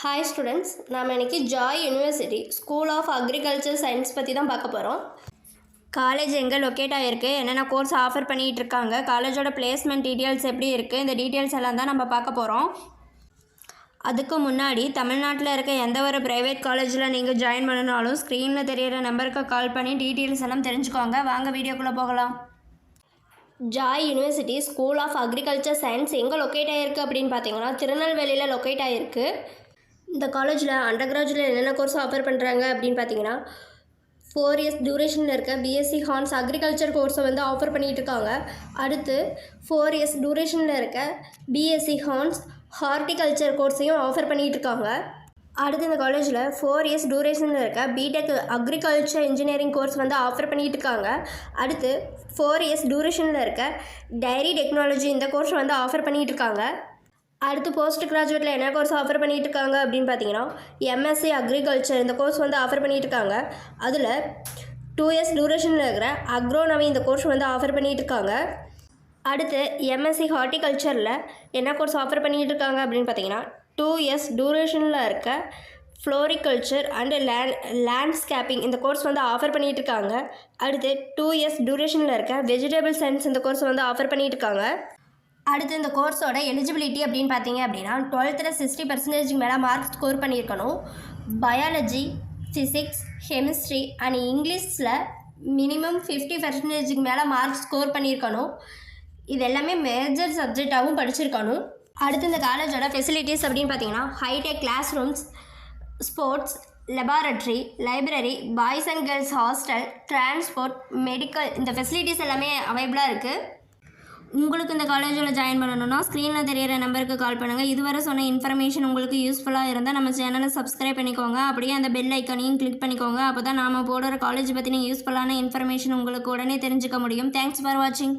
Hi students, நாம் இன்றைக்கி Joy University School of Agriculture Science பற்றி தான் பார்க்க போகிறோம். காலேஜ் எங்கே லொக்கேட் ஆகிருக்கு, என்னென்ன கோர்ஸ் ஆஃபர் பண்ணிகிட்டு இருக்காங்க, காலேஜோட பிளேஸ்மெண்ட் டீட்டெயில்ஸ் எப்படி இருக்குது, இந்த டீட்டெயில்ஸ் எல்லாம் தான் நம்ம பார்க்க போகிறோம். அதுக்கு முன்னாடி தமிழ்நாட்டில் இருக்க எந்த ஒரு ப்ரைவேட் காலேஜில் நீங்கள் ஜாயின் பண்ணனாலும் ஸ்க்ரீனில் தெரியிற நம்பருக்கு கால் பண்ணி டீட்டெயில்ஸ் எல்லாம் தெரிஞ்சுக்கோங்க. வாங்க வீடியோக்குள்ளே போகலாம். Joy University School of Agriculture Science எங்கே லொக்கேட் ஆகிருக்கு அப்படின்னு பார்த்தீங்கன்னா திருநெல்வேலியில் லொக்கேட் ஆகிருக்கு. இந்த காலேஜில் அண்டர் கிராஜுவேட்டில் என்னென்ன கோர்ஸ் ஆஃபர் பண்ணுறாங்க அப்படின்னு பார்த்தீங்கன்னா 4 இயர்ஸ் டியூரேஷனில் இருக்க பிஎஸ்சி ஹார்ன்ஸ் அக்ரிகல்ச்சர் கோர்ஸை வந்து ஆஃபர் பண்ணிகிட்டு இருக்காங்க. அடுத்து 4 இயர்ஸ் டியூரேஷனில் இருக்க பிஎஸ்சி ஹார்ன்ஸ் ஹார்டிகல்ச்சர் கோர்ஸையும் ஆஃபர் பண்ணிகிட்டு இருக்காங்க. அடுத்து இந்த காலேஜில் 4 இயர்ஸ் டியூரேஷனில் இருக்க பிடெக் அக்ரிகல்ச்சர் இன்ஜினியரிங் கோர்ஸ் வந்து ஆஃபர் பண்ணிகிட்டு இருக்காங்க. அடுத்து 4 இயர்ஸ் டியூரேஷனில் இருக்க டைரி டெக்னாலஜி இந்த கோர்ஸ் வந்து ஆஃபர் பண்ணிகிட்டு இருக்காங்க. அடுத்து போஸ்ட் கிராஜுவேட்டில் என்ன கோர்ஸ் ஆஃபர் பண்ணிகிட்டு இருக்காங்க அப்படின்னு பார்த்தீங்கன்னா எம்எஸ்சி அக்ரிகல்ச்சர் இந்த கோர்ஸ் வந்து ஆஃபர் பண்ணிகிட்டு இருக்காங்க. அதில் 2 இயர்ஸ் டியூரேஷனில் இருக்கிற அக்ரோனமி இந்த கோர்ஸ் வந்து ஆஃபர் பண்ணிகிட்டு இருக்காங்க. அடுத்து எம்எஸ்சி ஹார்டிகல்ச்சரில் என்ன கோர்ஸ் ஆஃபர் பண்ணிகிட்டு இருக்காங்க அப்படின்னு பார்த்தீங்கன்னா 2 இயர்ஸ் டியூரேஷனில் இருக்க ஃப்ளோரிகல்ச்சர் அண்டு லேண்ட்ஸ்கேப்பிங் இந்த கோர்ஸ் வந்து ஆஃபர் பண்ணிகிட்டு இருக்காங்க. அடுத்து 2 இயர்ஸ் டியூரேஷனில் இருக்க வெஜிடபிள் சயின்ஸ் இந்த கோர்ஸ் வந்து ஆஃபர் பண்ணிகிட்டு இருக்காங்க. அடுத்து இந்த கோர்ஸோட எலிஜிபிலிட்டி அப்படின்னு பார்த்தீங்க அப்படின்னா 12th 60% மேலே மார்க் ஸ்கோர் பண்ணியிருக்கணும். பயாலஜி, ஃபிசிக்ஸ், கெமிஸ்ட்ரி அண்ட் இங்கிலீஷில் மினிமம் 50% மேலே மார்க் ஸ்கோர் பண்ணியிருக்கணும். இது எல்லாமே மேஜர் சப்ஜெக்டாகவும் படிச்சிருக்கணும். அடுத்து இந்த காலேஜோட ஃபெசிலிட்டிஸ் அப்படின்னு பார்த்தீங்கன்னா high tech class rooms, sports, laboratory, library, boys and girls hostel, transport, medical இந்த ஃபெசிலிட்டிஸ் எல்லாமே அவைலபிளாக இருக்குது. உங்களுக்கு இந்த காலேஜில் ஜாயின் பண்ணணும்னா ஸ்க்ரீனில் தெரியிற நம்பருக்கு கால் பண்ணுங்கள். இதுவரை சொன்ன இன்ஃபர்மேஷன் உங்களுக்கு யூஸ்ஃபுல்லாக இருந்தால் நம்ம சேனலை சப்ஸ்கிரைப் பண்ணிக்கோங்க. அப்படியே அந்த பெல் ஐக்கானையும் கிளிக் பண்ணிக்கோங்க. அப்போ தான் நாம் போடுற காலேஜ் பற்றின யூஸ்ஃபுல்லான இன்ஃபர்மேஷன் உங்களுக்கு உடனே தெரிஞ்சுக்க முடியும். தேங்க்ஸ் ஃபார் வாட்சிங்.